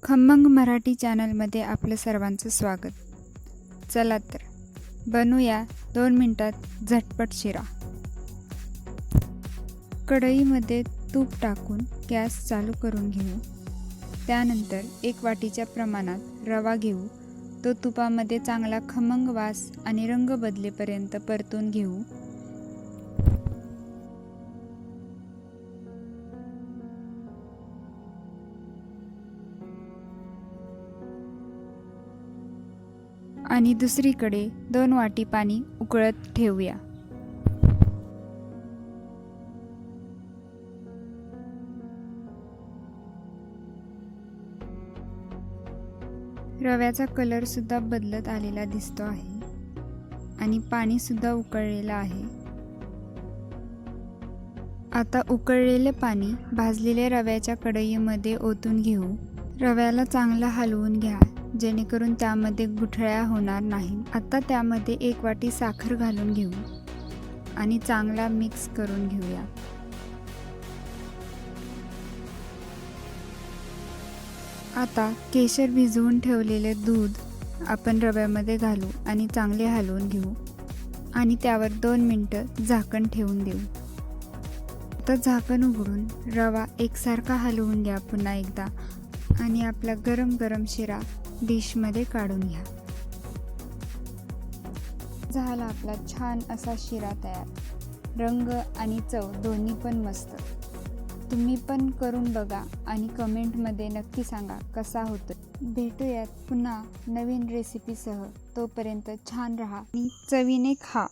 खमंग मराठी चॅनलमध्ये आपलं सर्वांचं स्वागत. चला तर बनवूया 2 मिनिटात झटपट शिरा. कढईमध्ये तूप टाकून गॅस चालू करून घेऊ. त्यानंतर 1 वाटीच्या प्रमाणात रवा घेऊ. तो तुपामध्ये चांगला खमंग वास आणि रंग बदलेपर्यंत परतून घेऊ. आणि दुसरीकडे 2 वाटी पाणी उकळत ठेवूया. रव्याचा कलर सुद्धा बदलत आलेला दिसतो आहे आणि पाणी सुद्धा उकळलेलं आहे. आता उकळलेले पाणी भाजलेल्या रव्याच्या कढईमध्ये ओतून घेऊ. रव्याला चांगलं हलवून घ्या जेणेकरून त्यामध्ये गुठळ्या होणार नाही. आता त्यामध्ये 1 वाटी साखर घालून घेऊ आणि चांगला मिक्स करून घेऊया. आता केशर भिजवून ठेवलेले दूध आपण रव्यामध्ये घालू आणि चांगले हलवून घेऊ आणि त्यावर 2 मिनिटं झाकण ठेवून देऊ. आता झाकण उघडून रवा एकसारखा हलवून घ्या पुन्हा एकदा आणि आपला गरम गरम शिरा डिशमध्ये काढून घ्या. झाला आपला छान असा शिरा तयार. रंग आणि चव दोन्ही पण मस्त. तुम्ही पण करून बघा आणि कमेंटमध्ये नक्की सांगा कसा होतो. भेटूयात पुन्हा नवीन रेसिपीसह. तोपर्यंत छान राहा आणि चवीने खा.